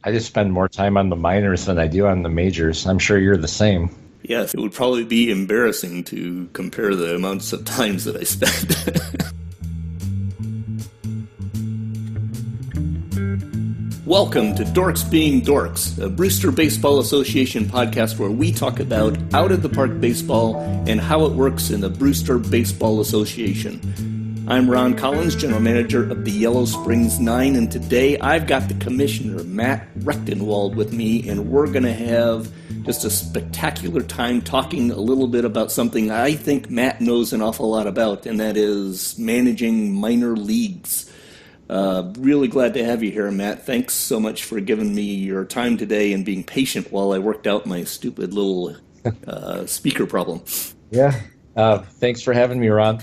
I just spend more time on the minors than I do on the majors. I'm sure you're the same. Yes, it would probably be embarrassing to compare the amounts of times that I spent. Welcome to Dorks Being Dorks, a Brewster Baseball Association podcast where we talk about out-of-the-park baseball and how it works in the Brewster Baseball Association. I'm Ron Collins, General Manager of the Yellow Springs 9, and today I've got the Commissioner, Matt Rectenwald, with me, and we're going to have just a spectacular time talking a little bit about something I think Matt knows an awful lot about, and that is managing minor leagues. Really glad to have you here, Matt. Thanks so much for giving me your time today and being patient while I worked out my stupid little speaker problem. Yeah. Thanks for having me, Ron.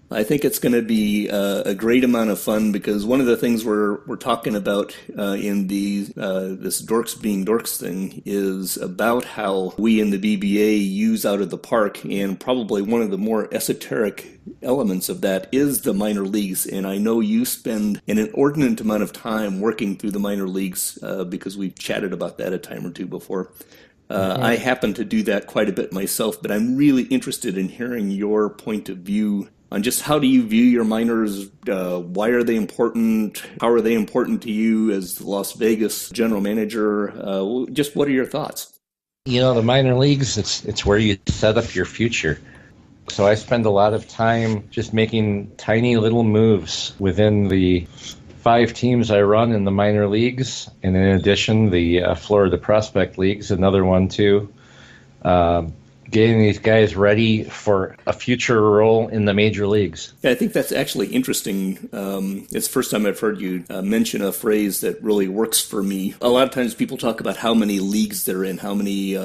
I think it's going to be a great amount of fun because one of the things we're talking about in this Dorks Being Dorks thing is about how we in the BBA use out of the park, and probably one of the more esoteric elements of that is the minor leagues. And I know you spend an inordinate amount of time working through the minor leagues because we've chatted about that a time or two before. I happen to do that quite a bit myself, but I'm really interested in hearing your point of view on just how do you view your minors, why are they important, how are they important to you as the Las Vegas general manager, just what are your thoughts? You know, the minor leagues, it's where you set up your future. So I spend a lot of time just making tiny little moves within the 5 teams I run in the minor leagues, and in addition, the Florida Prospect League's another one too. Getting these guys ready for a future role in the major leagues. Yeah, I think that's actually interesting. It's the first time I've heard you mention a phrase that really works for me. A lot of times people talk about how many leagues they're in, how many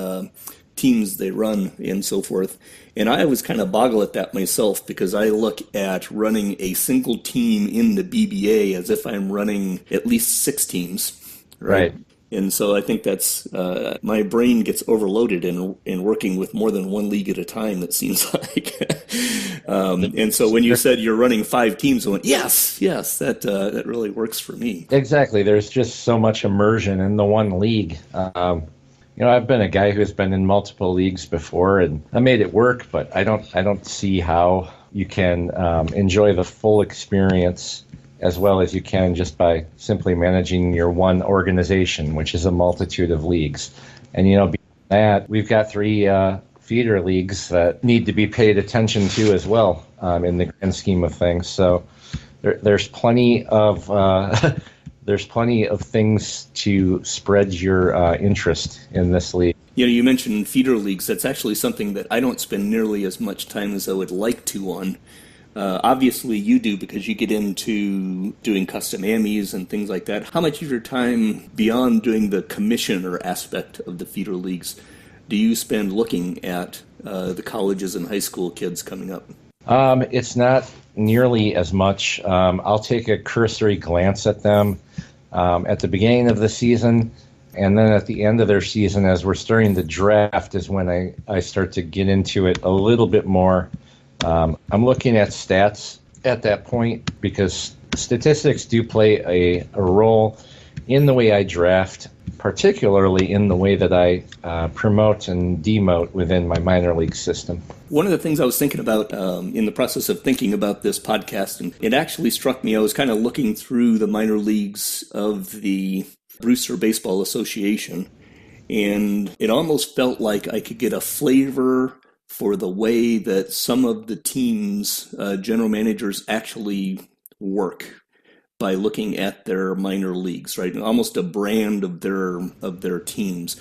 teams they run, and so forth. And I always kind of boggle at that myself because I look at running a single team in the BBA as if I'm running at least 6 teams. Right. And so I think that's, my brain gets overloaded in working with more than one league at a time, it seems like. And so when you said you're running 5 teams, I went, yes, that really works for me. Exactly. There's just so much immersion in the one league. I've been a guy who's been in multiple leagues before, and I made it work, but I don't see how you can enjoy the full experience as well as you can just by simply managing your one organization, which is a multitude of leagues. And, beyond that, we've got 3 feeder leagues that need to be paid attention to as well in the grand scheme of things. So there's plenty of things to spread your interest in this league. You mentioned feeder leagues. That's actually something that I don't spend nearly as much time as I would like to on. Obviously you do because you get into doing custom AMIs and things like that. How much of your time beyond doing the commissioner aspect of the feeder leagues do you spend looking at the colleges and high school kids coming up? It's not nearly as much. I'll take a cursory glance at them at the beginning of the season, and then at the end of their season as we're starting to draft is when I start to get into it a little bit more. I'm looking at stats at that point because statistics do play a role in the way I draft, particularly in the way that I promote and demote within my minor league system. One of the things I was thinking about in the process of thinking about this podcast, and it actually struck me, I was kind of looking through the minor leagues of the Brewster Baseball Association, and it almost felt like I could get a flavor for the way that some of the teams' general managers actually work by looking at their minor leagues, right? Almost a brand of their teams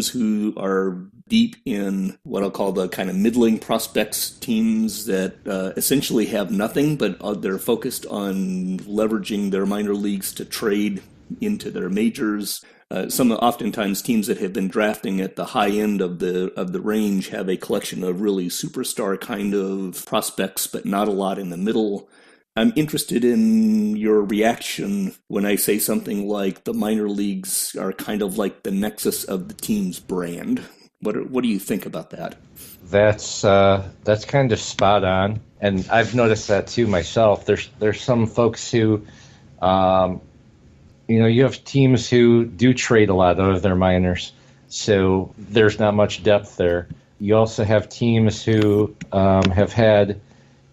who are deep in what I'll call the kind of middling prospects teams that essentially have nothing, but they're focused on leveraging their minor leagues to trade into their majors. Oftentimes teams that have been drafting at the high end of the range have a collection of really superstar kind of prospects, but not a lot in the middle. I'm interested in your reaction when I say something like the minor leagues are kind of like the nexus of the team's brand. What do you think about that? That's kind of spot on, and I've noticed that too myself. There's some folks who you have teams who do trade a lot out of their minors, so there's not much depth there. You also have teams who have had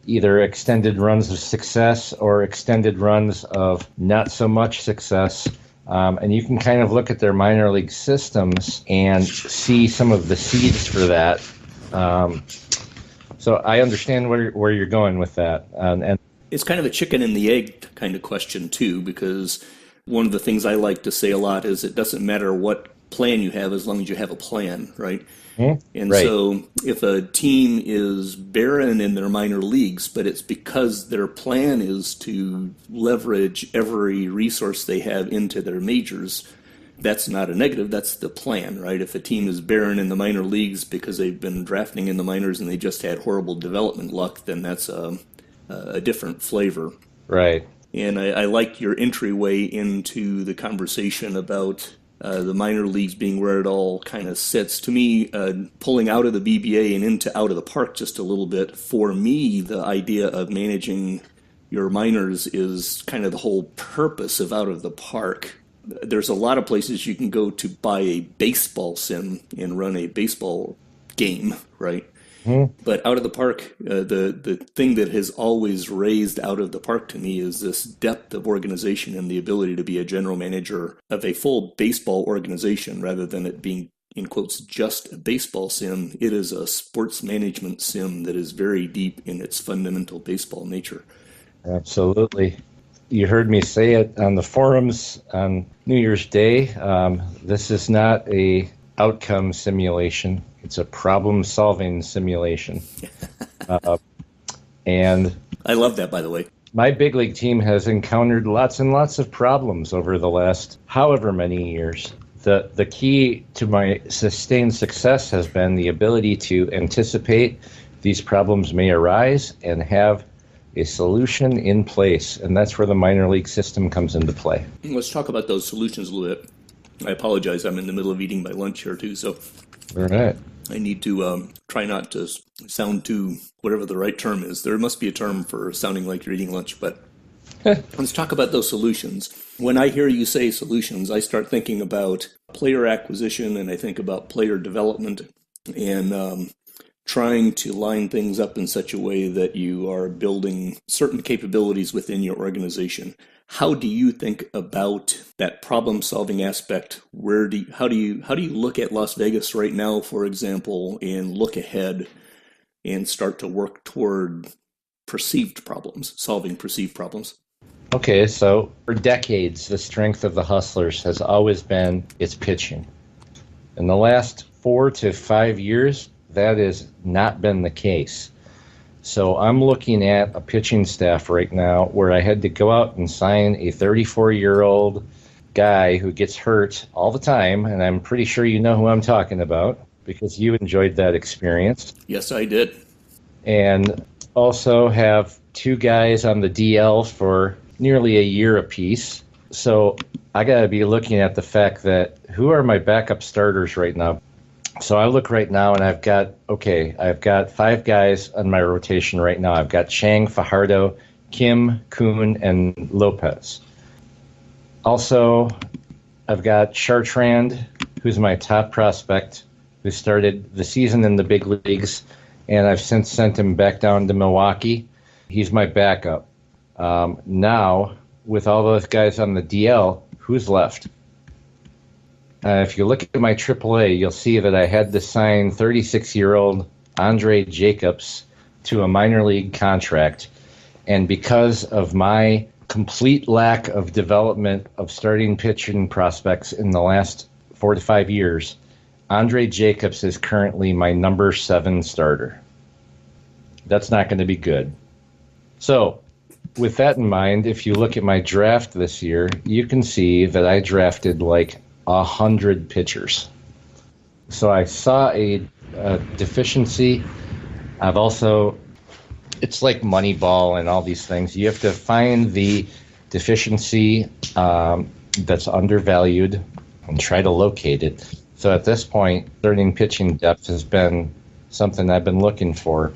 either extended runs of success or extended runs of not so much success. And you can kind of look at their minor league systems and see some of the seeds for that. So I understand where you're going with that. And it's kind of a chicken and the egg kind of question, too, because one of the things I like to say a lot is it doesn't matter what plan you have as long as you have a plan, right? And right. So if a team is barren in their minor leagues, but it's because their plan is to leverage every resource they have into their majors, that's not a negative, that's the plan, right? If a team is barren in the minor leagues because they've been drafting in the minors and they just had horrible development luck, then that's a different flavor. Right. And I like your entryway into the conversation about the minor leagues being where it all kind of sits. To me, pulling out of the BBA and out of the park just a little bit, for me, the idea of managing your minors is kind of the whole purpose of out of the park. There's a lot of places you can go to buy a baseball sim and run a baseball game, right? But out of the park, the thing that has always raised out of the park to me is this depth of organization and the ability to be a general manager of a full baseball organization rather than it being, in quotes, just a baseball sim. It is a sports management sim that is very deep in its fundamental baseball nature. Absolutely. You heard me say it on the forums on New Year's Day. This is not a outcome simulation. It's a problem-solving simulation. And I love that, by the way. My big league team has encountered lots and lots of problems over the last however many years. The key to my sustained success has been the ability to anticipate these problems may arise and have a solution in place. And that's where the minor league system comes into play. Let's talk about those solutions a little bit. I apologize. I'm in the middle of eating my lunch here, too, so all right. I need to try not to sound too, whatever the right term is. There must be a term for sounding like you're eating lunch, but let's talk about those solutions. When I hear you say solutions, I start thinking about player acquisition and I think about player development and trying to line things up in such a way that you are building certain capabilities within your organization. How do you think about that problem-solving aspect? How do you look at Las Vegas right now, for example, and look ahead and start to work toward perceived problems, solving perceived problems? Okay, so for decades, the strength of the Hustlers has always been its pitching. In the last 4 to 5 years, that has not been the case. So I'm looking at a pitching staff right now where I had to go out and sign a 34-year-old guy who gets hurt all the time, and I'm pretty sure you know who I'm talking about because you enjoyed that experience. Yes, I did. And also have 2 guys on the DL for nearly a year apiece. So I got to be looking at the fact that who are my backup starters right now? So I look right now and I've got 5 guys on my rotation right now. I've got Chang, Fajardo, Kim, Kuhn, and Lopez. Also, I've got Chartrand, who's my top prospect, who started the season in the big leagues, and I've since sent him back down to Milwaukee. He's my backup. Now, with all those guys on the DL, who's left? If you look at my AAA, you'll see that I had to sign 36-year-old Andre Jacobs to a minor league contract. And because of my complete lack of development of starting pitching prospects in the last 4 to 5 years, Andre Jacobs is currently my number 7 starter. That's not going to be good. So, with that in mind, if you look at my draft this year, you can see that I drafted like 100 pitchers. So I saw a deficiency. I've also, it's like Moneyball and all these things. You have to find the deficiency that's undervalued and try to locate it. So at this point, starting pitching depth has been something I've been looking for.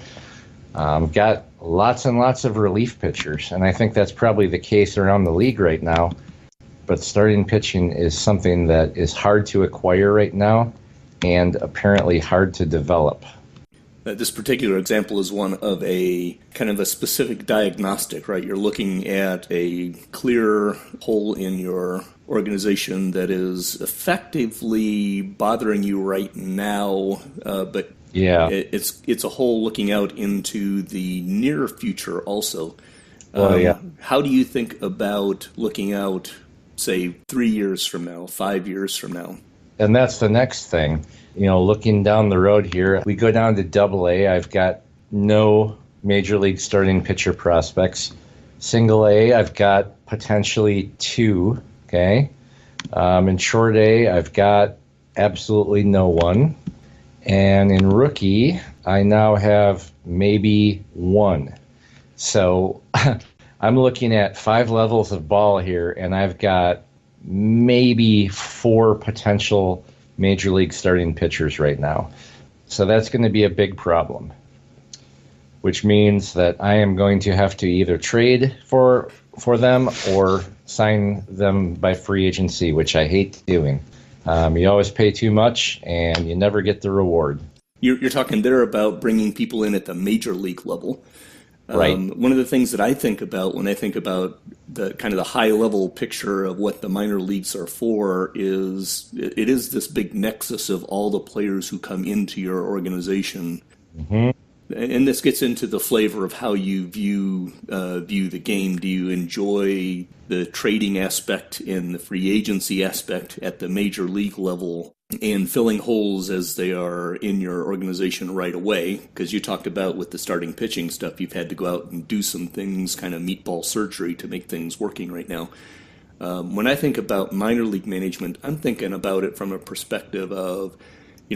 Got lots and lots of relief pitchers, and I think that's probably the case around the league right now. but starting pitching is something that is hard to acquire right now and apparently hard to develop. This particular example is one of a kind of a specific diagnostic, right? You're looking at a clear hole in your organization that is effectively bothering you right now, but Yeah. it's a hole looking out into the near future also. Yeah. How do you think about looking out, say, 3 years from now, 5 years from now? And that's the next thing. Looking down the road here, we go down to AA. I've got no major league starting pitcher prospects. Single A, I've got potentially 2. Okay. In short A, I've got absolutely no one. And in rookie, I now have maybe 1. So I'm looking at 5 levels of ball here, and I've got maybe 4 potential major league starting pitchers right now. So that's going to be a big problem, which means that I am going to have to either trade for them or sign them by free agency, which I hate doing. You always pay too much and you never get the reward. You're talking there about bringing people in at the major league level. Right. One of the things that I think about when I think about the kind of the high level picture of what the minor leagues are for is it is this big nexus of all the players who come into your organization. Mm-hmm. And this gets into the flavor of how you view the game. Do you enjoy the trading aspect and the free agency aspect at the major league level and filling holes as they are in your organization right away? Because you talked about with the starting pitching stuff, you've had to go out and do some things, kind of meatball surgery to make things working right now. When I think about minor league management, I'm thinking about it from a perspective of,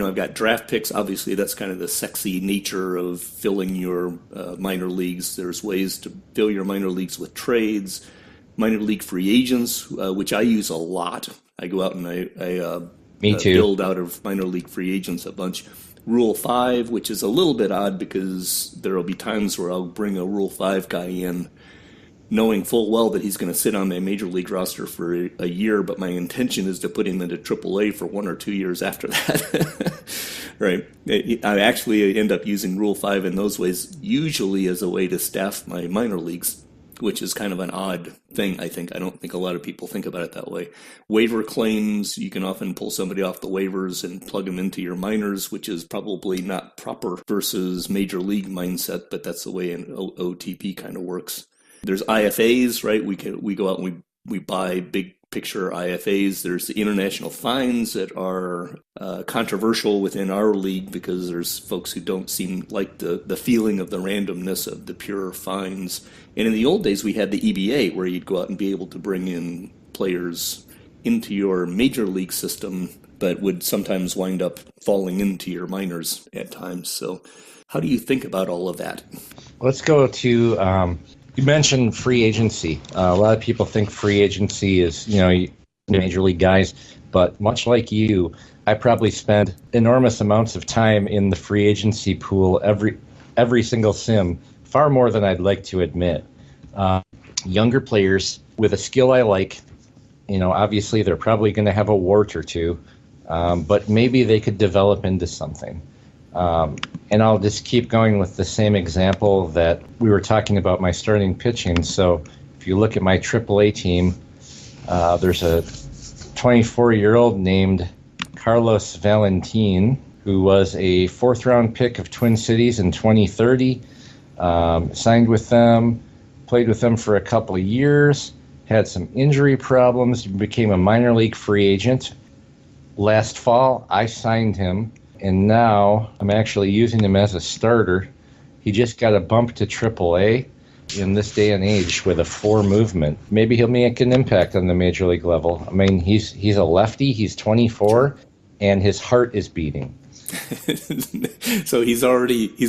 I've got draft picks. Obviously, that's kind of the sexy nature of filling your minor leagues. There's ways to fill your minor leagues with trades, minor league free agents, which I use a lot. I go out and I build out of minor league free agents a bunch. Rule 5, which is a little bit odd because there will be times where I'll bring a Rule 5 guy in knowing full well that he's going to sit on my major league roster for a year, but my intention is to put him into AAA for 1 or 2 years after that. Right. I actually end up using Rule 5 in those ways, usually as a way to staff my minor leagues, which is kind of an odd thing, I think. I don't think a lot of people think about it that way. Waiver claims, you can often pull somebody off the waivers and plug them into your minors, which is probably not proper versus major league mindset, but that's the way an OTP kind of works. There's IFAs, right? We go out and we buy big picture IFAs. There's the international fines that are controversial within our league because there's folks who don't seem like the feeling of the randomness of the pure fines. And in the old days, we had the EBA where you'd go out and be able to bring in players into your major league system, but would sometimes wind up falling into your minors at times. So how do you think about all of that? Let's go to... You mentioned free agency. A lot of people think free agency is, major league guys, but much like you, I probably spend enormous amounts of time in the free agency pool every single sim, far more than I'd like to admit. Younger players with a skill I like, obviously they're probably going to have a wart or two, but maybe they could develop into something. And I'll just keep going with the same example that we were talking about my starting pitching. So if you look at my AAA team, there's a 24-year-old named Carlos Valentin, who was a 4th-round pick of Twin Cities in 2030, signed with them, played with them for a couple of years, had some injury problems, became a minor league free agent. Last fall, I signed him. And now I'm actually using him as a starter. He just got a bump to AAA in this day and age with a 4 movement.Maybe he'll make an impact on the major league level. I mean, he's a lefty. He's 24, and his heart is beating. So he's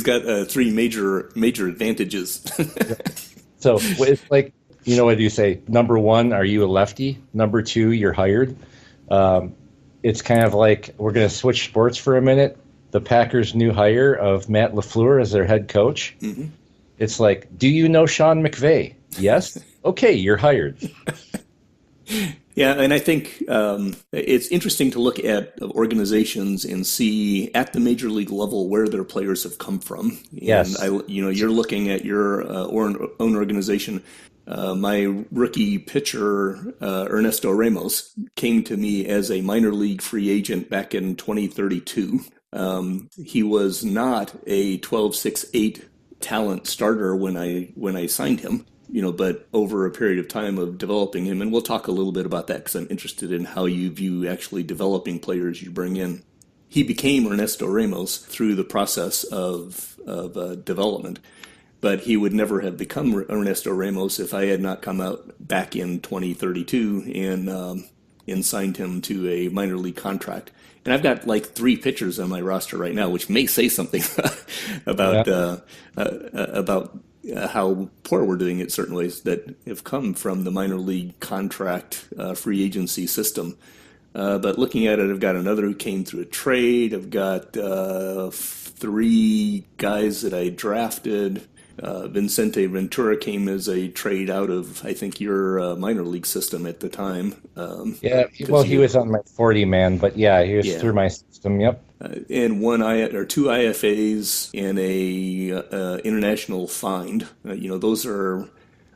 got 3 major advantages. So it's like, what do you say? Number 1, are you a lefty? Number 2, you're hired. It's kind of like we're going to switch sports for a minute. The Packers' new hire of Matt LaFleur as their head coach. Mm-hmm. It's like, do you know Sean McVay? Yes? Okay, you're hired. Yeah, Yeah, and I think it's interesting to look at organizations and see at the major league level where their players have come from. And Yes. you're looking at your own organization. My rookie pitcher, Ernesto Ramos, came to me as a minor league free agent back in 2032. He was not a 12-6-8 talent starter when I signed him, but over a period of time of developing him, and we'll talk a little bit about that because I'm interested in how you view actually developing players you bring in. He became Ernesto Ramos through the process of development, but he would never have become Ernesto Ramos if I had not come out back in 2032 and signed him to a minor league contract. And I've got like 3 pitchers on my roster right now, which may say something about how poor we're doing in certain ways that have come from the minor league contract free agency system. But looking at it, I've got another who came through a trade. I've got 3 guys that I drafted. Vicente Ventura came as a trade out of, I think, your minor league system at the time. He was on my 40 man, but yeah, he was through my system. Yep. And 2 IFAs and a international find. Those are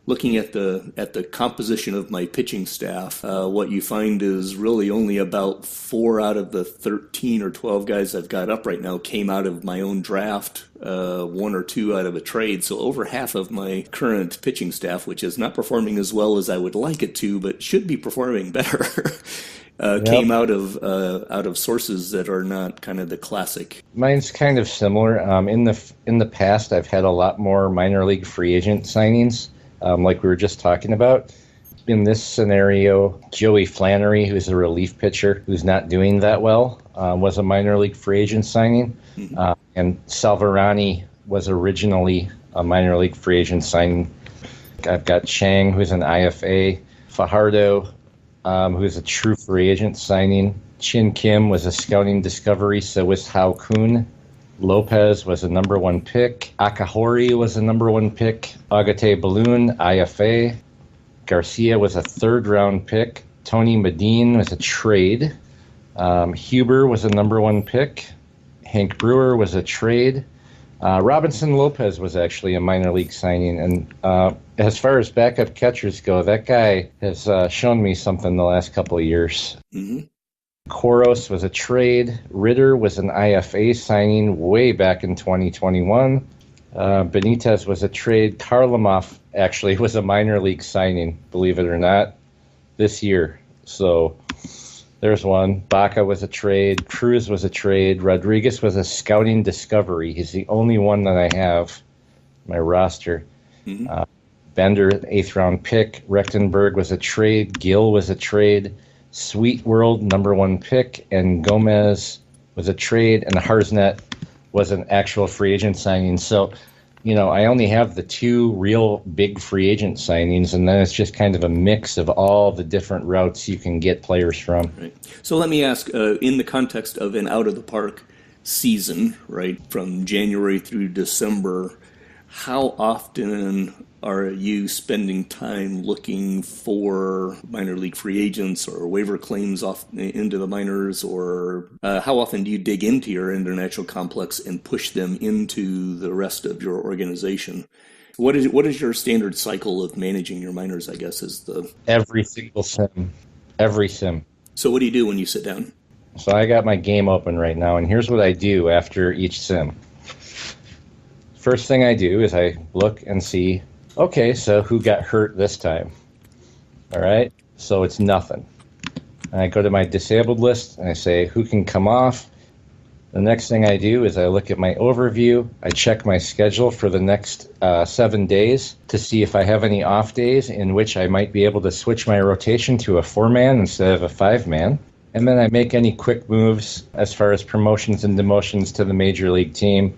looking at the composition of my pitching staff. What you find is really only about 4 out of the 13 or 12 guys I've got up right now came out of my own draft. 1 or 2 out of a trade. So over half of my current pitching staff, which is not performing as well as I would like it to, but should be performing better, came out of sources that are not kind of the classic. Mine's kind of similar. In the past, I've had a lot more minor league free agent signings, like we were just talking about. In this scenario, Joey Flannery, who's a relief pitcher who's not doing that well, was a minor league free agent signing. Mm-hmm. And Salvarani was originally a minor league free agent signing. I've got Chang, who's an IFA. Fajardo, who's a true free agent signing. Chin Kim was a scouting discovery, so was Hao Kun. Lopez was a number 1 pick. Akahori was a number 1 pick. Agate Balloon, IFA. Garcia was a 3rd-round pick. Tony Medine was a trade. Huber was a number 1 pick. Hank Brewer was a trade. Robinson Lopez was actually a minor league signing. And as far as backup catchers go, that guy has shown me something the last couple of years. Mm-hmm. Koros was a trade. Ritter was an IFA signing way back in 2021. Benitez was a trade. Karlamov actually was a minor league signing, believe it or not, this year. So there's one. Baca was a trade. Cruz was a trade. Rodriguez was a scouting discovery. He's the only one that I have on my roster. Mm-hmm. Bender, 8th-round pick. Rechtenberg was a trade. Gill was a trade. Sweet World, number 1 pick. And Gomez was a trade. And Harsnet was an actual free agent signing. So, I only have the 2 real big free agent signings, and then it's just kind of a mix of all the different routes you can get players from. Right. So let me ask, in the context of an out-of-the-park season, right, from January through December, how often are you spending time looking for minor league free agents or waiver claims off into the minors, or how often do you dig into your international complex and push them into the rest of your organization? What is your standard cycle of managing your minors, I guess, is the... Every single sim. Every sim. So what do you do when you sit down? So I got my game open right now, and here's what I do after each sim. First thing I do is I look and see, okay, so who got hurt this time? All right, so it's nothing. And I go to my disabled list and I say, who can come off? The next thing I do is I look at my overview. I check my schedule for the next 7 days to see if I have any off days in which I might be able to switch my rotation to a 4-man instead of a 5-man. And then I make any quick moves as far as promotions and demotions to the major league team,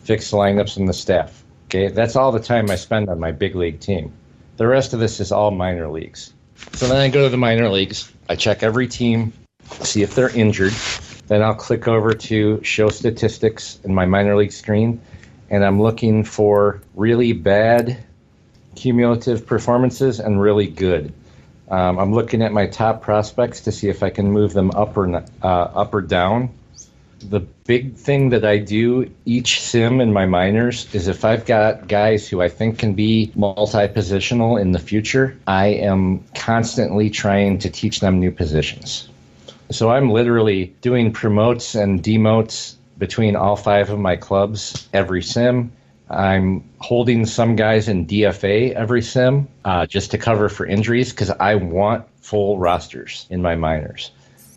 fix lineups and the staff. Okay, that's all the time I spend on my big league team. The rest of this is all minor leagues. So then I go to the minor leagues. I check every team, see if they're injured. Then I'll click over to show statistics in my minor league screen, and I'm looking for really bad cumulative performances and really good. I'm looking at my top prospects to see if I can move them up or down. The big thing that I do each sim in my minors is if I've got guys who I think can be multi-positional in the future, I am constantly trying to teach them new positions. So I'm literally doing promotes and demotes between all 5 of my clubs every sim. I'm holding some guys in DFA every sim just to cover for injuries because I want full rosters in my minors.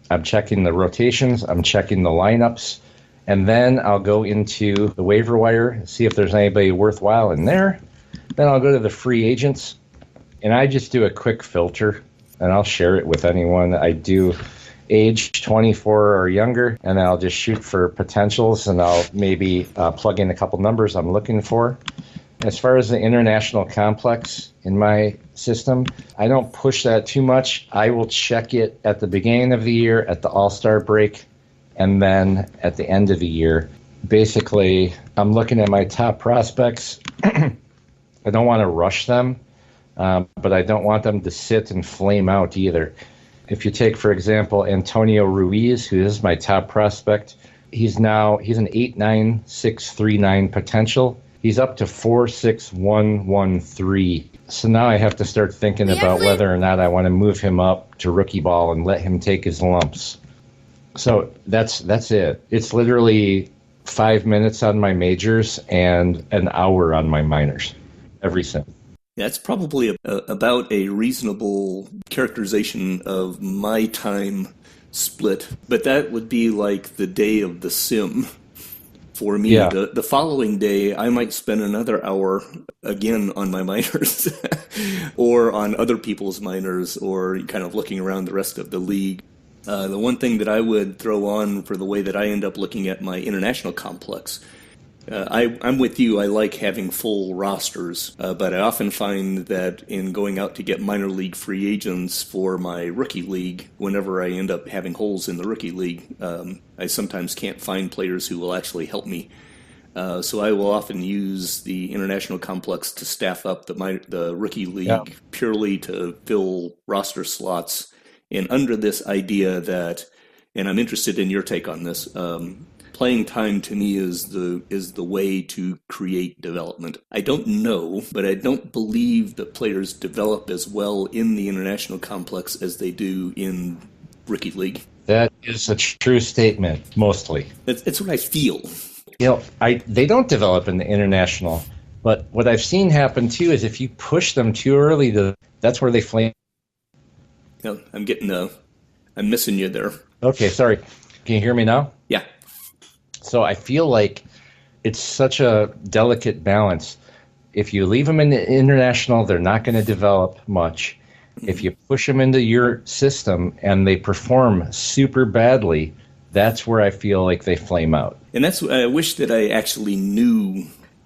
I'm checking the rotations, I'm checking the lineups, and then I'll go into the waiver wire, see if there's anybody worthwhile in there. Then I'll go to the free agents, and I just do a quick filter, and I'll share it with anyone. I do age 24 or younger, and I'll just shoot for potentials, and I'll maybe plug in a couple numbers I'm looking for. As far as the international complex in my system, I don't push that too much. I will check it at the beginning of the year, at the All-Star break, and then at the end of the year. Basically, I'm looking at my top prospects. I don't want to rush them, but I don't want them to sit and flame out either. If you take, for example, Antonio Ruiz, who is my top prospect, he's an 8.9, 6.39 potential. He's up to 4.6113. So now I have to start thinking about whether or not I want to move him up to rookie ball and let him take his lumps. So that's it. It's literally 5 minutes on my majors and an hour on my minors every sim. That's probably about a reasonable characterization of my time split, but that would be like the day of the sim. For me, Yeah. the following day, I might spend another hour again on my minors or on other people's minors or kind of looking around the rest of the league. The one thing that I would throw on for the way that I end up looking at my international complex, I'm with you. I like having full rosters, but I often find that in going out to get minor league free agents for my rookie league, whenever I end up having holes in the rookie league, I sometimes can't find players who will actually help me. So I will often use the international complex to staff up the rookie league purely to fill roster slots. And under this idea that, and I'm interested in your take on this, playing time to me is the way to create development. I don't know, but I don't believe that players develop as well in the international complex as they do in rookie league. That is a true statement, mostly. It's what I feel. They don't develop in the international, but what I've seen happen too is if you push them too early, that's where they flame. No, I'm missing you there. Okay, sorry. Can you hear me now? Yeah. So I feel like it's such a delicate balance. If you leave them in the international, they're not going to develop much. If you push them into your system and they perform super badly, that's where I feel like they flame out. And I wish that I actually knew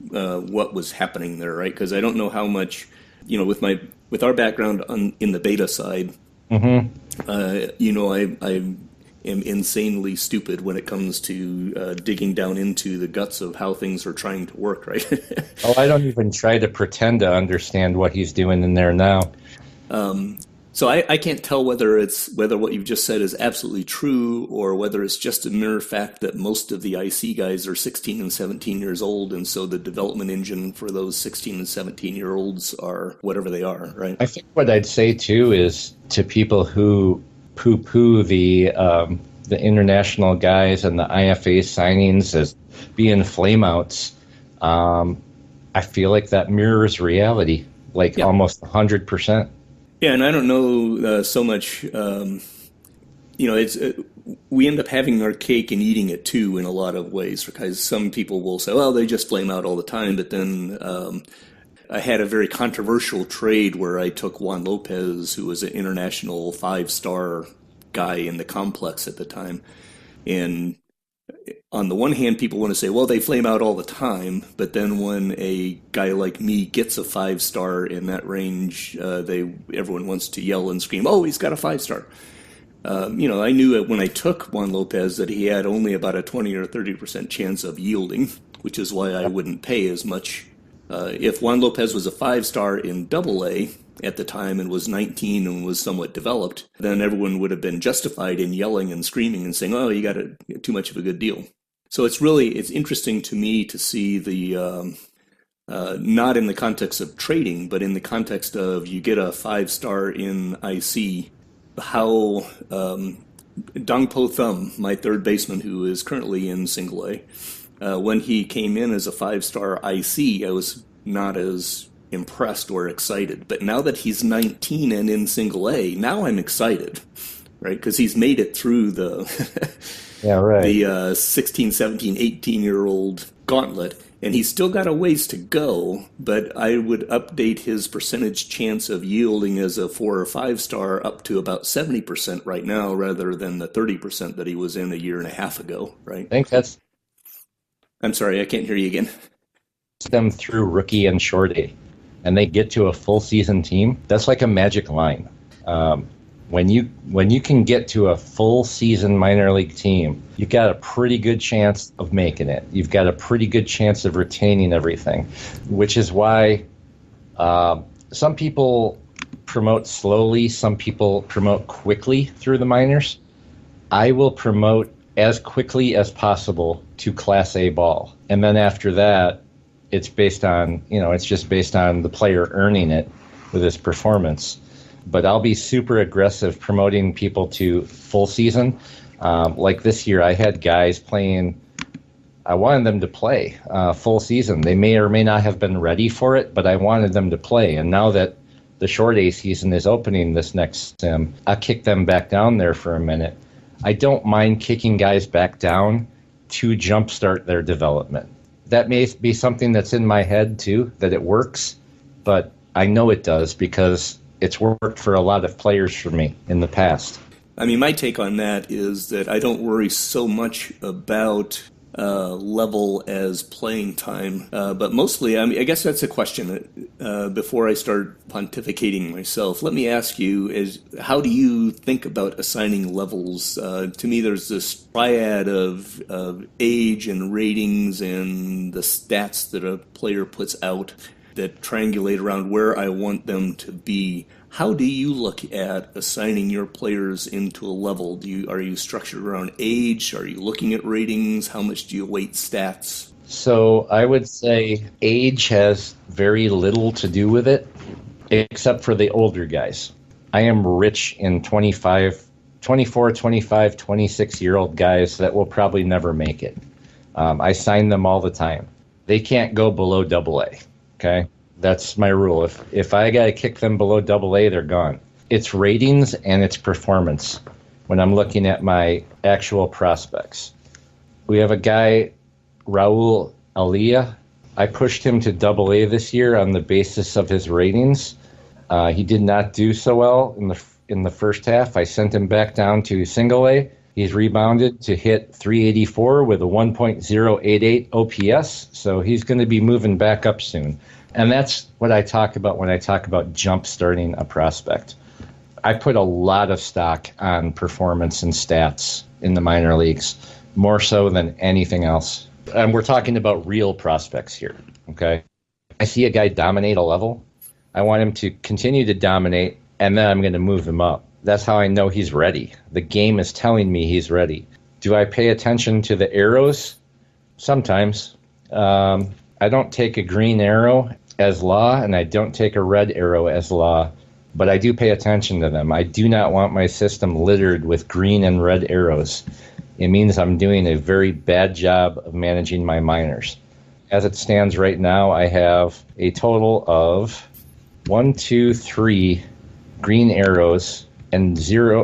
what was happening there, right? Because I don't know how much, with our background in the beta side, I am insanely stupid when it comes to digging down into the guts of how things are trying to work, right? I don't even try to pretend to understand what he's doing in there now. So I can't tell whether what you've just said is absolutely true or whether it's just a mere fact that most of the IC guys are 16 and 17 years old, and so the development engine for those 16 and 17-year-olds are whatever they are, right? I think what I'd say, too, is to people who poo-poo the international guys and the IFA signings as being flameouts, I feel like that mirrors reality, almost 100%. Yeah, and I don't know so much. We end up having our cake and eating it too in a lot of ways. Because some people will say, "Well, they just flame out all the time." But then I had a very controversial trade where I took Juan Lopez, who was an international 5-star guy in the complex at the time, and on the one hand, people want to say, well, they flame out all the time, but then when a guy like me gets a 5-star in that range, everyone wants to yell and scream, oh, he's got a 5-star. I knew when I took Juan Lopez that he had only about a 20 or 30% chance of yielding, which is why I wouldn't pay as much. If Juan Lopez was a 5-star in AA at the time and was 19 and was somewhat developed, then everyone would have been justified in yelling and screaming and saying, oh, you got too much of a good deal. So it's interesting to me to see the, not in the context of trading, but in the context of you get a 5-star in IC, how Dongpo Thumb, my third baseman who is currently in single A, when he came in as a 5-star IC, I was not as impressed or excited. But now that he's 19 and in single A, now I'm excited, right? Because he's made it through the yeah, right. the 16, 17, 18-year-old gauntlet. And he's still got a ways to go, but I would update his percentage chance of yielding as a 4 or 5-star up to about 70% right now, rather than the 30% that he was in a year and a half ago, right? I think that's... I'm sorry, I can't hear you again. Them through rookie and short A, and they get to a full season team. That's like a magic line. When you can get to a full season minor league team, you've got a pretty good chance of making it. You've got a pretty good chance of retaining everything, which is why some people promote slowly, some people promote quickly through the minors. I will promote as quickly as possible to Class A ball, and then after that, it's based on it's just based on the player earning it with his performance. But I'll be super aggressive promoting people to full season. Like this year, I had guys playing. I wanted them to play full season. They may or may not have been ready for it, but I wanted them to play. And now that the short A season is opening this next sim, I'll kick them back down there for a minute. I don't mind kicking guys back down to jumpstart their development. That may be something that's in my head too, that it works, but I know it does because it's worked for a lot of players for me in the past. I mean, my take on that is that I don't worry so much about level as playing time, but mostly, I guess that's a question. Before I start pontificating myself, let me ask you: how do you think about assigning levels? To me, there's this triad of age and ratings and the stats that a player puts out that triangulate around where I want them to be. How do you look at assigning your players into a level? Are you structured around age? Are you looking at ratings? How much do you weight stats? So I would say age has very little to do with it, except for the older guys. I am rich in 24, 25, 26-year-old guys that will probably never make it. I sign them all the time. They can't go below AA. Okay, that's my rule. If I got to kick them below AA, they're gone. It's ratings and it's performance when I'm looking at my actual prospects. We have a guy, Raul Aliyah. I pushed him to AA this year on the basis of his ratings. He did not do so well in the first half. I sent him back down to single A. He's rebounded to hit 384 with a 1.088 OPS, so he's going to be moving back up soon. And that's what I talk about when I talk about jump starting a prospect. I put a lot of stock on performance and stats in the minor leagues, more so than anything else. And we're talking about real prospects here, okay? I see a guy dominate a level. I want him to continue to dominate, and then I'm going to move him up. That's how I know he's ready. The game is telling me he's ready. Do I pay attention to the arrows? Sometimes. I don't take a green arrow as law, and I don't take a red arrow as law, but I do pay attention to them. I do not want my system littered with green and red arrows. It means I'm doing a very bad job of managing my minors. As it stands right now, I have a total of 3 green arrows and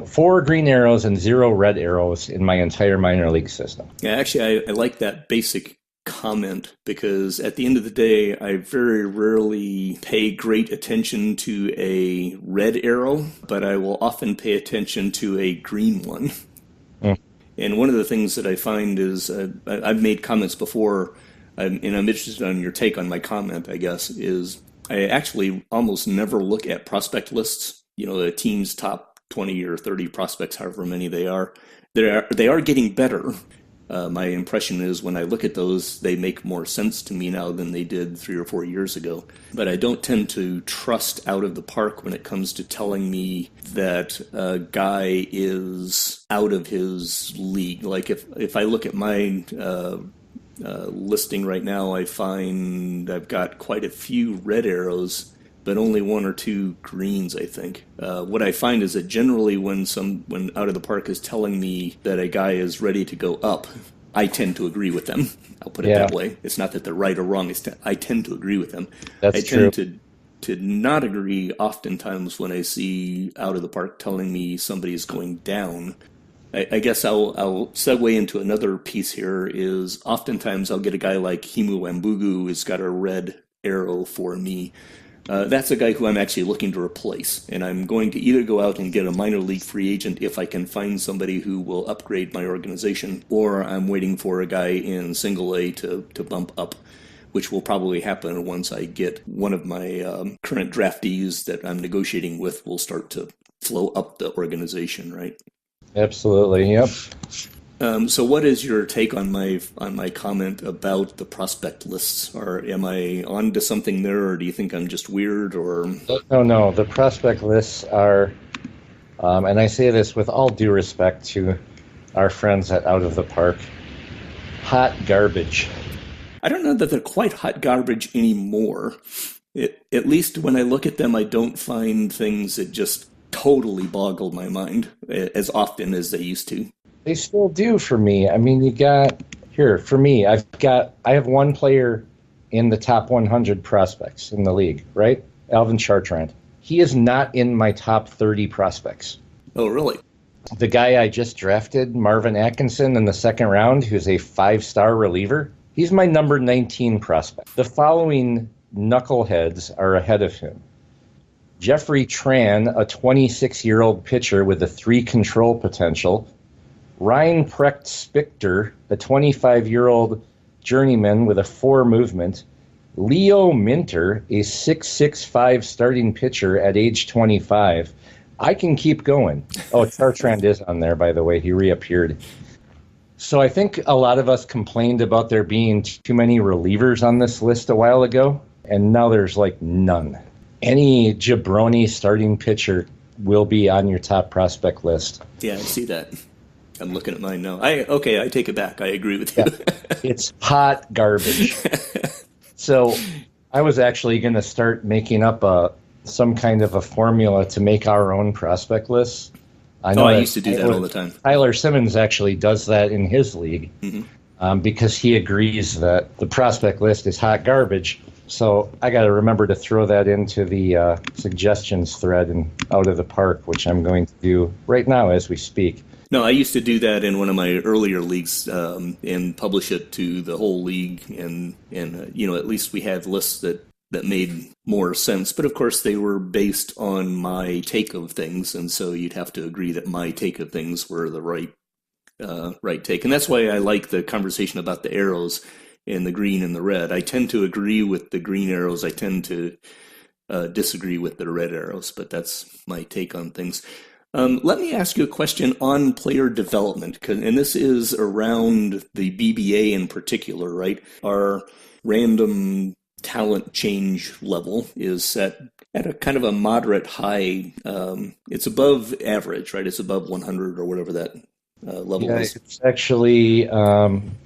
4 green arrows and 0 red arrows in my entire minor league system. Yeah, actually, I like that basic comment because at the end of the day, I very rarely pay great attention to a red arrow, but I will often pay attention to a green one. Mm. And one of the things that I find is I've made comments before, and I'm interested on your take on my comment, I guess, is I actually almost never look at prospect lists, the team's top 20 or 30 prospects, however many they are. They are getting better. My impression is when I look at those, they make more sense to me now than they did 3 or 4 years ago. But I don't tend to trust Out of the Park when it comes to telling me that a guy is out of his league. Like if I look at my listing right now, I find I've got quite a few red arrows, but only 1 or 2 greens, I think. What I find is that generally when Out of the Park is telling me that a guy is ready to go up, I tend to agree with them. I'll put it that way. It's not that they're right or wrong. I tend to agree with them. That's true. I tend to not agree oftentimes when I see Out of the Park telling me somebody is going down. I guess I'll segue into another piece here is oftentimes I'll get a guy like Himu Wambugu who's got a red arrow for me. That's a guy who I'm actually looking to replace, and I'm going to either go out and get a minor league free agent if I can find somebody who will upgrade my organization, or I'm waiting for a guy in single A to bump up, which will probably happen once I get one of my current draftees that I'm negotiating with will start to flow up the organization, right? Absolutely, yep. So what is your take on my comment about the prospect lists? Or am I on to something there, or do you think I'm just weird? Or No. The prospect lists are, and I say this with all due respect to our friends at Out of the Park, hot garbage. I don't know that they're quite hot garbage anymore. At least when I look at them, I don't find things that just totally boggle my mind as often as they used to. They still do for me. I mean, for me, I have one player in the top 100 prospects in the league, right? Alvin Chartrand. He is not in my top 30 prospects. Oh, really? The guy I just drafted, Marvin Atkinson, in the second round, who's a 5-star reliever, he's my number 19 prospect. The following knuckleheads are ahead of him. Jeffrey Tran, a 26-year-old pitcher with a 3 control potential. Ryan Precht Spichter, a 25-year-old journeyman with a 4 movement. Leo Minter, a 6'5" starting pitcher at age 25. I can keep going. Oh, Chartrand is on there, by the way. He reappeared. So I think a lot of us complained about there being too many relievers on this list a while ago, and now there's like none. Any jabroni starting pitcher will be on your top prospect list. Yeah, I see that. I'm looking at mine now. I take it back. I agree with you. Yeah, it's hot garbage. So I was actually going to start making up some kind of a formula to make our own prospect lists. I used to do that all the time. Tyler Simmons actually does that in his league because he agrees that the prospect list is hot garbage. So I got to remember to throw that into the suggestions thread and Out of the Park, which I'm going to do right now as we speak. No, I used to do that in one of my earlier leagues and publish it to the whole league. And at least we had lists that made more sense. But of course, they were based on my take of things. And so you'd have to agree that my take of things were the right take. And that's why I like the conversation about the arrows and the green and the red. I tend to agree with the green arrows. I tend to disagree with the red arrows, but that's my take on things. Let me ask you a question on player development, and this is around the BBA in particular, right? Our random talent change level is set at a kind of a moderate high. It's above average, right? It's above 100 or whatever that level is. It's actually,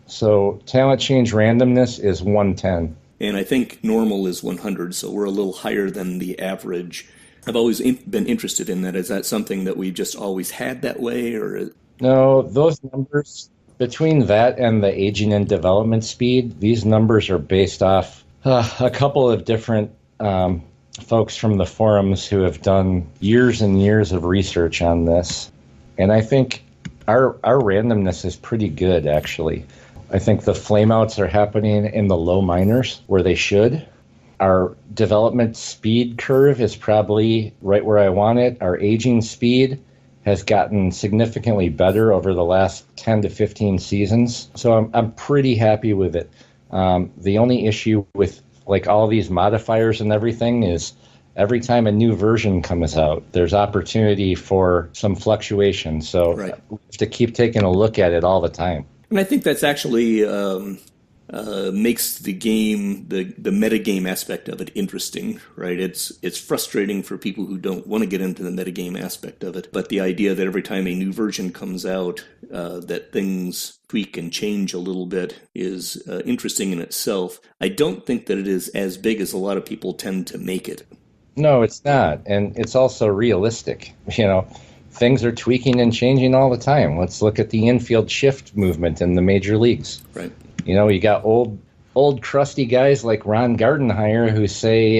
so talent change randomness is 110. And I think normal is 100, so we're a little higher than the average. I've always been interested in that. Is that something that we've just always had that way? Or No, those numbers, between that and the aging and development speed, these numbers are based off a couple of different folks from the forums who have done years and years of research on this. And I think our randomness is pretty good, actually. I think the flameouts are happening in the low minors where they should. Our development speed curve is probably right where I want it. Our aging speed has gotten significantly better over the last 10 to 15 seasons. So I'm pretty happy with it. The only issue with like all these modifiers and everything is every time a new version comes out, there's opportunity for some fluctuation. So we have to keep taking a look at it all the time. And I think that's actually makes the game, the metagame aspect of it interesting, right? It's frustrating for people who don't want to get into the metagame aspect of it, but the idea that every time a new version comes out, that things tweak and change a little bit is interesting in itself. I don't think that it is as big as a lot of people tend to make it. No, it's not. And it's also realistic. Things are tweaking and changing all the time. Let's look at the infield shift movement in the major leagues. Right. You got old crusty guys like Ron Gardenhire who say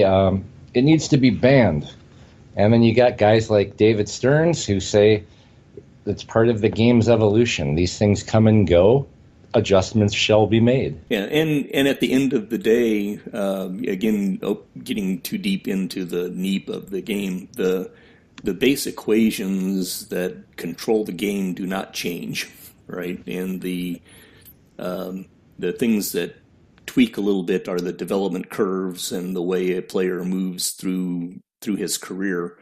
it needs to be banned. And then you got guys like David Stearns who say it's part of the game's evolution. These things come and go. Adjustments shall be made. Yeah, and at the end of the day, again, getting too deep into the neep of the game, the base equations that control the game do not change, right? And the things that tweak a little bit are the development curves and the way a player moves through his career,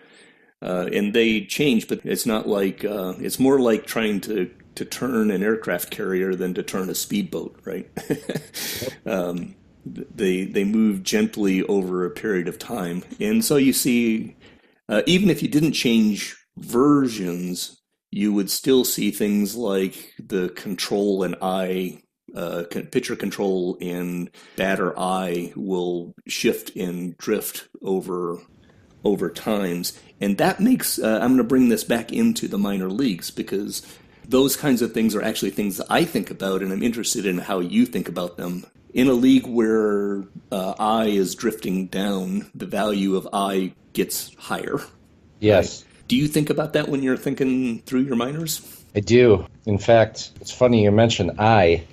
and they change. But it's not like it's more like trying to turn an aircraft carrier than to turn a speedboat, right? They move gently over a period of time, and so you see, even if you didn't change versions, you would still see things like the control and eye. Pitcher control and batter eye will shift and drift over times, and that makes I'm going to bring this back into the minor leagues, because those kinds of things are actually things that I think about, and I'm interested in how you think about them. In a league where eye is drifting down, the value of eye gets higher. Yes. Right? Do you think about that when you're thinking through your minors? I do. In fact, it's funny you mentioned eye.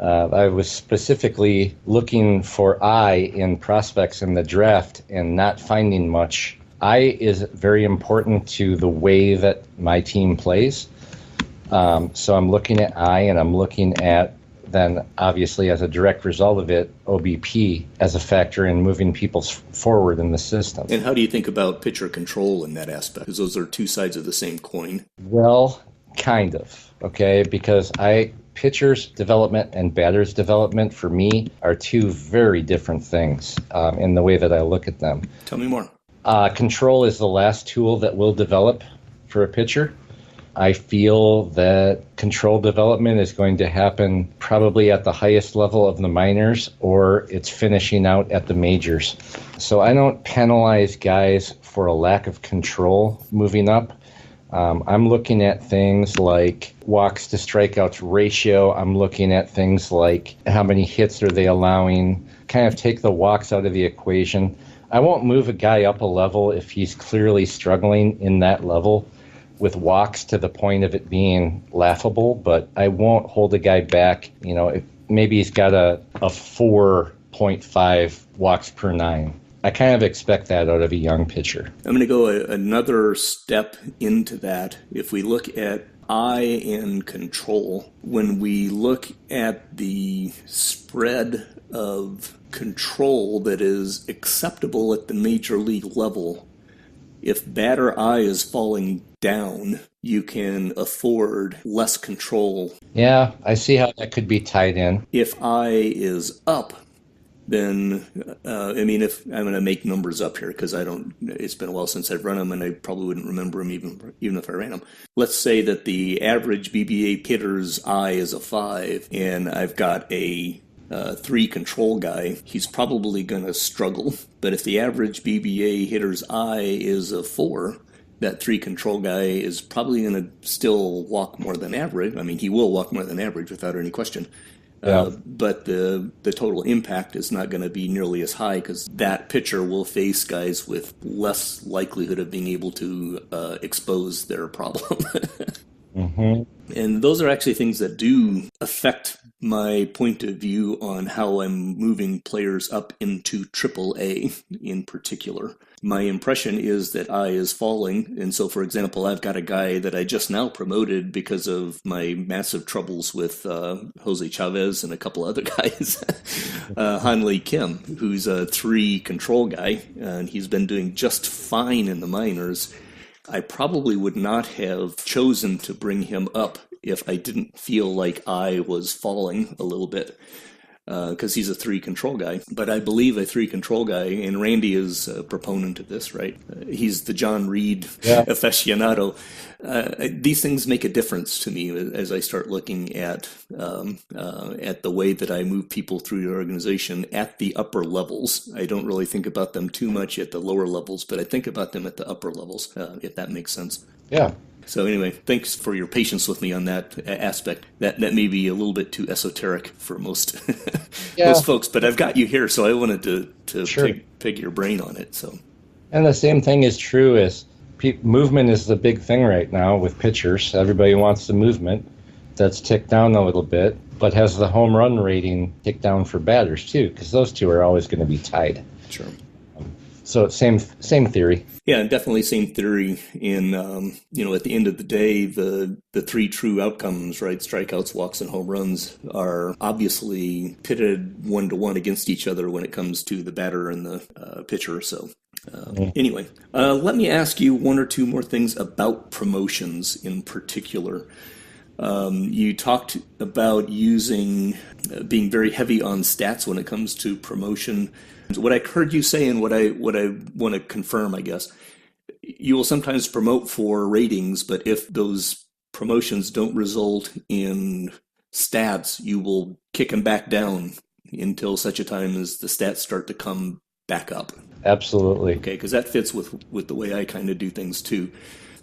I was specifically looking for eye in prospects in the draft and not finding much. Eye is very important to the way that my team plays. So I'm looking at eye, and I'm looking at, then obviously as a direct result of it, OBP as a factor in moving people forward in the system. And how do you think about pitcher control in that aspect? Because those are two sides of the same coin. Well, kind of, okay, because pitcher's development and batter's development, for me, are two very different things in the way that I look at them. Tell me more. Control is the last tool that will develop for a pitcher. I feel that control development is going to happen probably at the highest level of the minors, or it's finishing out at the majors. So I don't penalize guys for a lack of control moving up. I'm looking at things like walks to strikeouts ratio. I'm looking at things like how many hits are they allowing, kind of take the walks out of the equation. I won't move a guy up a level if he's clearly struggling in that level with walks to the point of it being laughable, but I won't hold a guy back. If maybe he's got a 4.5 walks per 9. I kind of expect that out of a young pitcher. I'm going to go another step into that. If we look at eye and control, when we look at the spread of control that is acceptable at the major league level, if batter eye is falling down, you can afford less control. Yeah, I see how that could be tied in. If eye is up, then, if I'm going to make numbers up here, because it's been a while since I've run them, and I probably wouldn't remember them even if I ran them. Let's say that the average BBA hitter's eye is a 5, and I've got a 3 control guy. He's probably going to struggle. But if the average BBA hitter's eye is a 4, that 3 control guy is probably going to still walk more than average. I mean, he will walk more than average without any question. Yeah. But the total impact is not going to be nearly as high, because that pitcher will face guys with less likelihood of being able to expose their problem. Mm-hmm. And those are actually things that do affect my point of view on how I'm moving players up into AAA in particular. My impression is that I is falling. And so, for example, I've got a guy that I just now promoted because of my massive troubles with Jose Chavez and a couple other guys, Hanley Kim, who's a 3 control guy, and he's been doing just fine in the minors. I probably would not have chosen to bring him up if I didn't feel like I was falling a little bit. Because he's a 3 control guy. But I believe a 3 control guy, and Randy is a proponent of this, right? He's the John Reed aficionado. These things make a difference to me as I start looking at the way that I move people through the organization at the upper levels. I don't really think about them too much at the lower levels, but I think about them at the upper levels, if that makes sense. Yeah. So anyway, thanks for your patience with me on that aspect. That may be a little bit too esoteric for most most folks, but I've got you here, so I wanted to Sure. pick your brain on it. So, And the same thing is true as movement is the big thing right now with pitchers. Everybody wants the movement. That's ticked down a little bit, but has the home run rating ticked down for batters too, because those two are always going to be tied. sure. So same theory. Yeah, definitely same theory. In at the end of the day, the 3 true outcomes, right? Strikeouts, walks, and home runs are obviously pitted 1-to-1 against each other when it comes to the batter and the pitcher. So anyway, let me ask you one or two more things about promotions in particular. You talked about being very heavy on stats when it comes to promotion. What I heard you say, and what I want to confirm, I guess, you will sometimes promote for ratings, but if those promotions don't result in stats, you will kick them back down until such a time as the stats start to come back up. Absolutely. Okay, because that fits with the way I kind of do things too.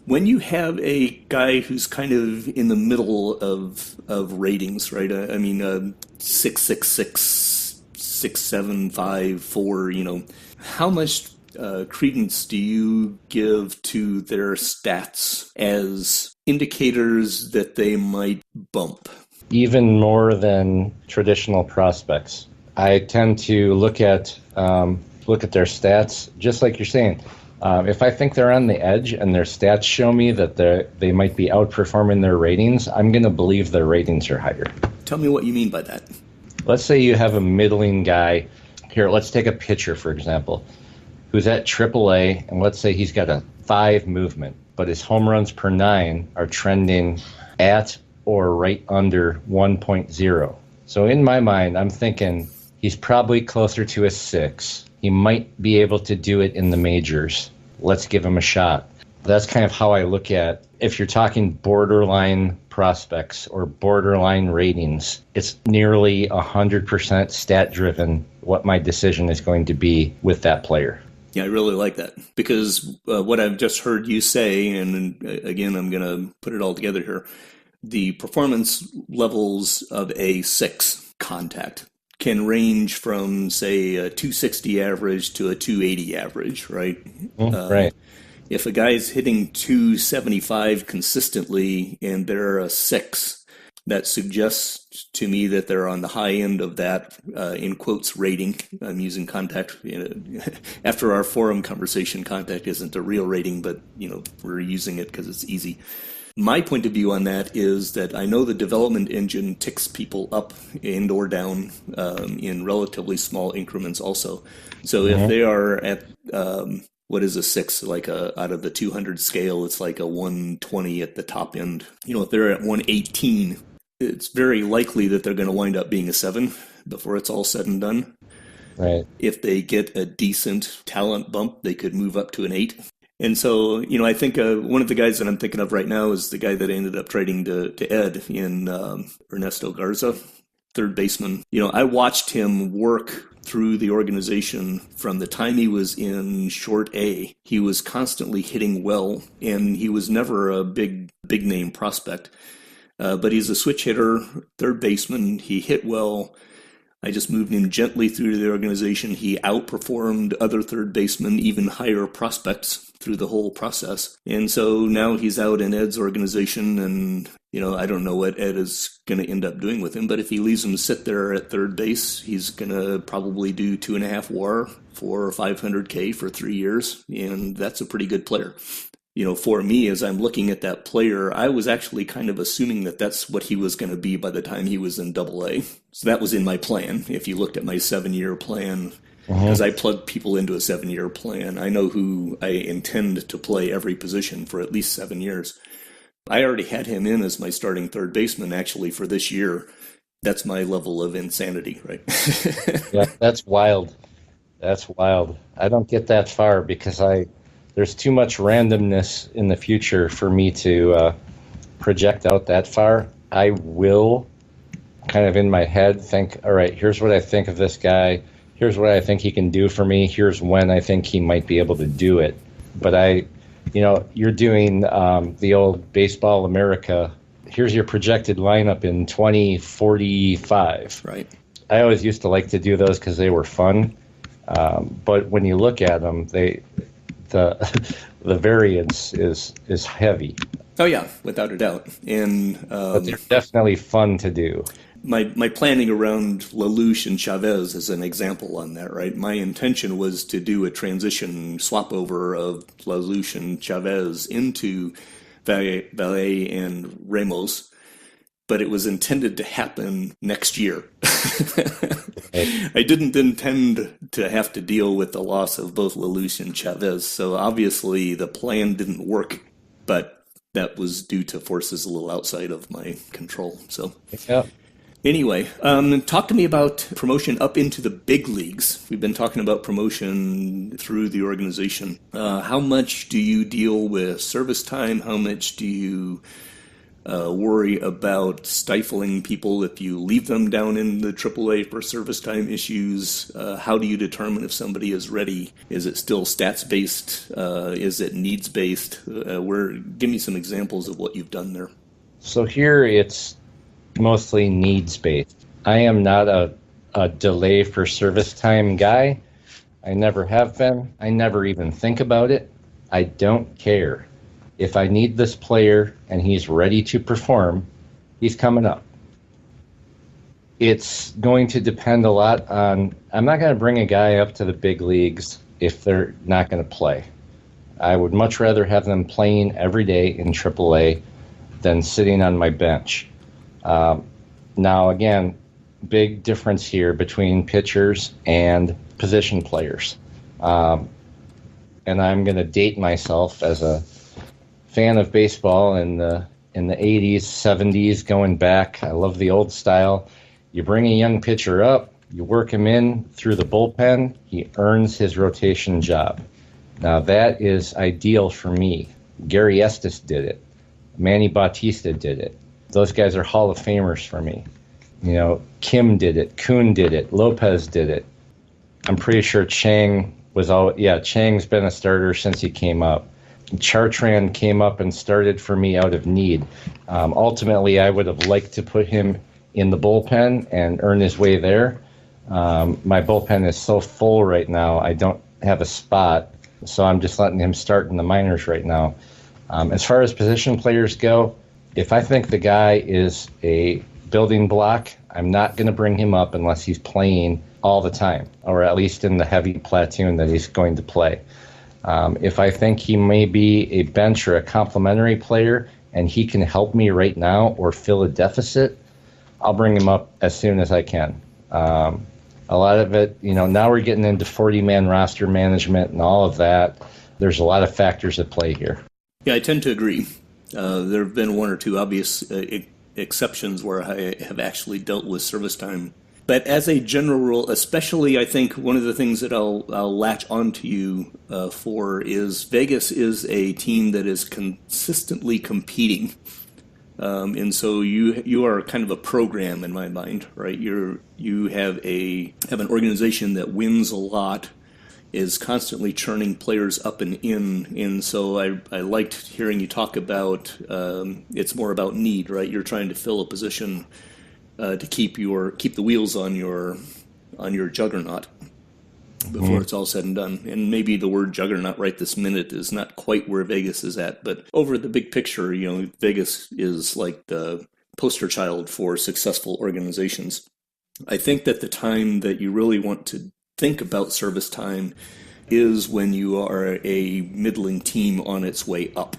When you have a guy who's kind of in the middle of ratings, right? I mean, 666. 6, 7, 5, 4, how much credence do you give to their stats as indicators that they might bump? Even more than traditional prospects. I tend to look at their stats, just like you're saying. If I think they're on the edge and their stats show me that they might be outperforming their ratings, I'm going to believe their ratings are higher. Tell me what you mean by that. Let's say you have a middling guy. Here, let's take a pitcher, for example, who's at AAA, and let's say he's got a 5 movement, but his home runs per 9 are trending at or right under 1.0. So in my mind, I'm thinking he's probably closer to a 6. He might be able to do it in the majors. Let's give him a shot. That's kind of how I look at, if you're talking borderline prospects or borderline ratings, it's nearly 100% stat driven what my decision is going to be with that player. Yeah, I really like that, because what I've just heard you say, and again, I'm going to put it all together here, the performance levels of a 6 contact can range from, say, a 260 average to a 280 average, right? Right. If a guy's hitting 275 consistently and they're a 6, that suggests to me that they're on the high end of that, in quotes, rating. I'm using contact. After our forum conversation, contact isn't a real rating, but we're using it because it's easy. My point of view on that is that I know the development engine ticks people up and or down in relatively small increments also. So if they are at... what is a 6? Like out of the 200 scale, it's like a 120 at the top end. If they're at 118, it's very likely that they're going to wind up being a 7 before it's all said and done. Right. If they get a decent talent bump, they could move up to an 8. And so, I think one of the guys that I'm thinking of right now is the guy that I ended up trading to Ed in Ernesto Garza, third baseman. I watched him work through the organization from the time he was in short A. He was constantly hitting well, and he was never a big name prospect. But he's a switch hitter, third baseman. He hit well. I just moved him gently through the organization. He outperformed other third basemen, even higher prospects, through the whole process. And so now he's out in Ed's organization, and I don't know what Ed is going to end up doing with him, but if he leaves him sit there at third base, he's going to probably do 2.5 WAR for $500K for 3 years, and that's a pretty good player. For me, as I'm looking at that player, I was actually kind of assuming that that's what he was going to be by the time he was in AA. So that was in my plan. If you looked at my 7-year plan, because I plug people into a 7-year plan, I know who I intend to play every position for at least 7 years. I already had him in as my starting third baseman actually for this year. That's my level of insanity, right? Yeah, that's wild. That's wild. I don't get that far because there's too much randomness in the future for me to project out that far. I will kind of in my head think, all right, here's what I think of this guy. Here's what I think he can do for me. Here's when I think he might be able to do it. But you're doing the old Baseball America. Here's your projected lineup in 2045. Right. I always used to like to do those because they were fun. But when you look at them, the variance is heavy. Oh yeah, without a doubt. And But they're definitely fun to do. my planning around Lelouch and Chavez is an example on that, right? My intention was to do a transition swap over of Lelouch and Chavez into Valle and Ramos, but it was intended to happen next year. I didn't intend to have to deal with the loss of both Lelouch and Chavez, so obviously the plan didn't work, but that was due to forces a little outside of my control. So. Yeah. Anyway, talk to me about promotion up into the big leagues. We've been talking about promotion through the organization. How much do you deal with service time? How much do you worry about stifling people if you leave them down in the AAA for service time issues? How do you determine if somebody is ready? Is it still stats-based? Is it needs-based? Give me some examples of what you've done there. So here it's mostly needs-based. I am not a delay for service time guy. I never have been. I never even think about it. I don't care. If I need this player and he's ready to perform, he's coming up. It's going to depend a lot on, I'm not going to bring a guy up to the big leagues if they're not going to play. I would much rather have them playing every day in AAA than sitting on my bench. Now, again, big difference here between pitchers and position players. And I'm going to date myself as a fan of baseball in the 80s, 70s, going back. I love the old style. You bring a young pitcher up, you work him in through the bullpen, he earns his rotation job. Now, that is ideal for me. Gary Estes did it. Manny Bautista did it. Those guys are Hall of Famers for me. Kim did it. Kuhn did it. Lopez did it. I'm pretty sure Chang's been a starter since he came up. Chartrand came up and started for me out of need. Ultimately, I would have liked to put him in the bullpen and earn his way there. My bullpen is so full right now, I don't have a spot, so I'm just letting him start in the minors right now. As far as position players go, if I think the guy is a building block, I'm not going to bring him up unless he's playing all the time, or at least in the heavy platoon that he's going to play. If I think he may be a bench or a complementary player and he can help me right now or fill a deficit, I'll bring him up as soon as I can. A lot of it, now we're getting into 40-man roster management and all of that. There's a lot of factors at play here. Yeah, I tend to agree. There have been one or two obvious exceptions where I have actually dealt with service time. But as a general rule, especially I think one of the things that I'll latch onto you for is Vegas is a team that is consistently competing. And so you are kind of a program in my mind, right? You have an organization that wins a lot, is constantly churning players up and in, and so I liked hearing you talk about it's more about need, right? You're trying to fill a position to keep the wheels on your juggernaut before it's all said and done. And maybe the word juggernaut right this minute is not quite where Vegas is at, but over the big picture, Vegas is like the poster child for successful organizations. I think that the time that you really want to think about service time is when you are a middling team on its way up.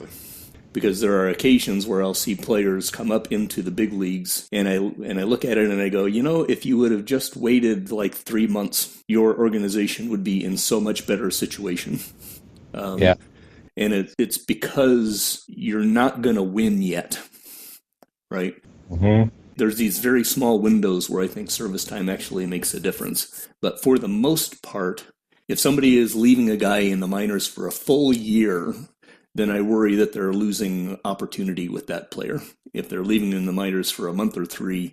Because there are occasions where I'll see players come up into the big leagues and I look at it and I go, if you would have just waited like 3 months, your organization would be in so much better situation. Yeah. And it's because you're not going to win yet, right? Mm-hmm. There's these very small windows where I think service time actually makes a difference. But for the most part, if somebody is leaving a guy in the minors for a full year, then I worry that they're losing opportunity with that player. If they're leaving in the minors for a month or 3,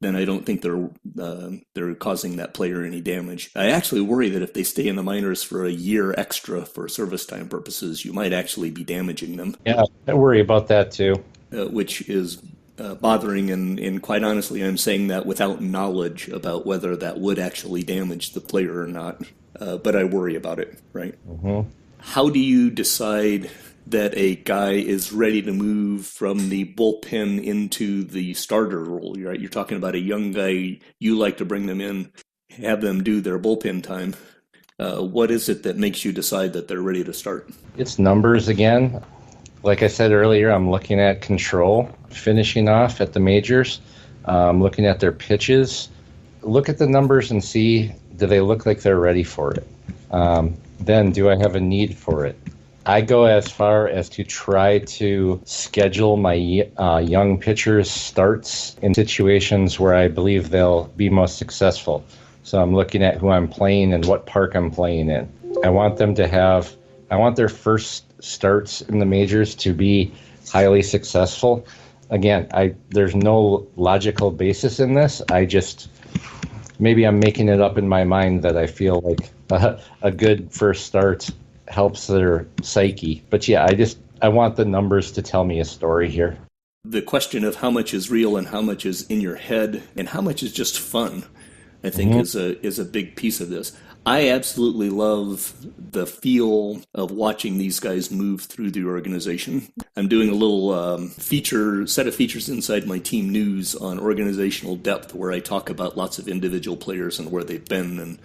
then I don't think they're causing that player any damage. I actually worry that if they stay in the minors for a year extra for service time purposes, you might actually be damaging them. Yeah, I worry about that too. Which is bothering, and quite honestly, I'm saying that without knowledge about whether that would actually damage the player or not. But I worry about it, right? Mm-hmm. How do you decide that a guy is ready to move from the bullpen into the starter role? Right? You're talking about a young guy. You like to bring them in, have them do their bullpen time. What is it that makes you decide that they're ready to start? It's numbers again. Like I said earlier, I'm looking at control, finishing off at the majors, looking at their pitches. Look at the numbers and see, do they look like they're ready for it? Then do I have a need for it? I go as far as to try to schedule my young pitchers' starts in situations where I believe they'll be most successful. So I'm looking at who I'm playing and what park I'm playing in. I want their first starts in the majors to be highly successful. Again, there's no logical basis in this. Maybe I'm making it up in my mind that I feel like a good first start helps their psyche. But yeah, I want the numbers to tell me a story here. The question of how much is real and how much is in your head and how much is just fun, I think is a big piece of this. I absolutely love the feel of watching these guys move through the organization. I'm doing a little set of features inside my team news on organizational depth where I talk about lots of individual players and where they've been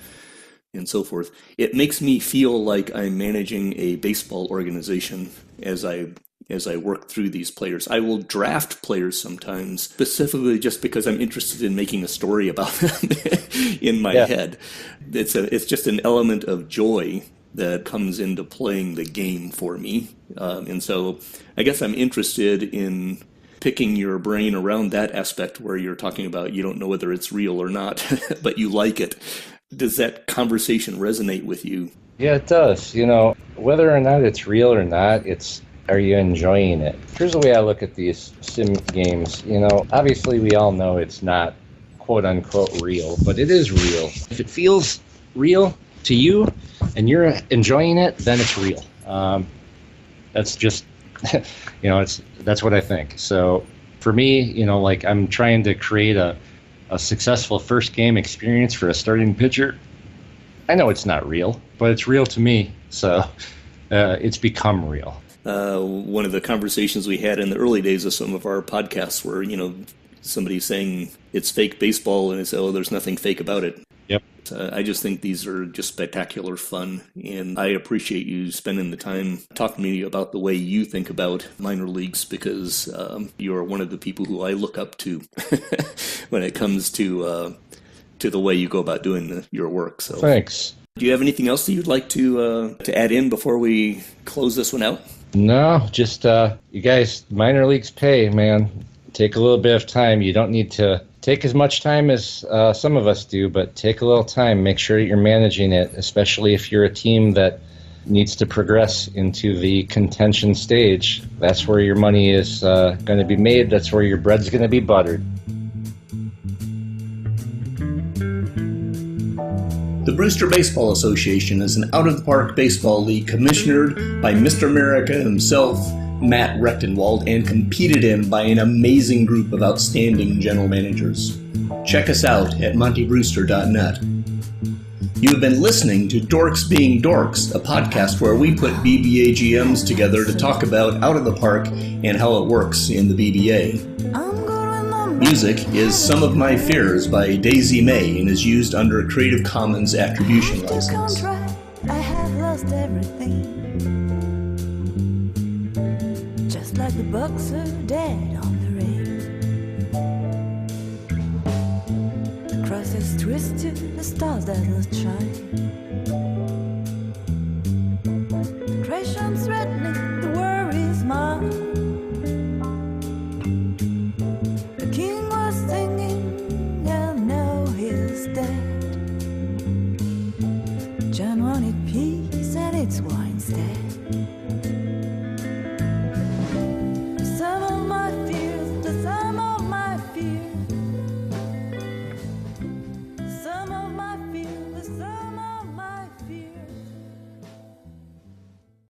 and so forth. It makes me feel like I'm managing a baseball organization as I work through these players. I will draft players sometimes specifically just because I'm interested in making a story about them in my head. It's just an element of joy that comes into playing the game for me. And so I guess I'm interested in picking your brain around that aspect where you're talking about you don't know whether it's real or not, but you like it. Does that conversation resonate with you? Yeah, it does. Whether or not it's real or not, are you enjoying it? Here's the way I look at these sim games. Obviously we all know it's not quote unquote real, but it is real. If it feels real to you and you're enjoying it, then it's real. That's just, that's what I think. So for me, I'm trying to create a successful first game experience for a starting pitcher. I know it's not real, but it's real to me. So it's become real. One of the conversations we had in the early days of some of our podcasts where, somebody saying it's fake baseball and it's, there's nothing fake about it. Yep. I just think these are just spectacular fun, and I appreciate you spending the time talking to me about the way you think about minor leagues because you're one of the people who I look up to when it comes to the way you go about doing your work. So thanks. Do you have anything else that you'd like to add in before we close this one out? No, just you guys, minor leagues pay, man. Take a little bit of time. You don't need to take as much time as some of us do, but take a little time. Make sure you're managing it, especially if you're a team that needs to progress into the contention stage. That's where your money is going to be made. That's where your bread's going to be buttered. The Brewster Baseball Association is an out-of-the-park baseball league commissionered by Mr. America himself, Matt Rectenwald, and competed in by an amazing group of outstanding general managers. Check us out at montybrewster.net. You have been listening to Dorks Being Dorks, a podcast where we put BBA GMs together to talk about out of the park and how it works in the BBA. Music is Some of My Fears by Daisy May and is used under a Creative Commons Attribution license. I have lost everything. Just like the bucks are dead on the ring. The cross is twisted, the stars that will shine.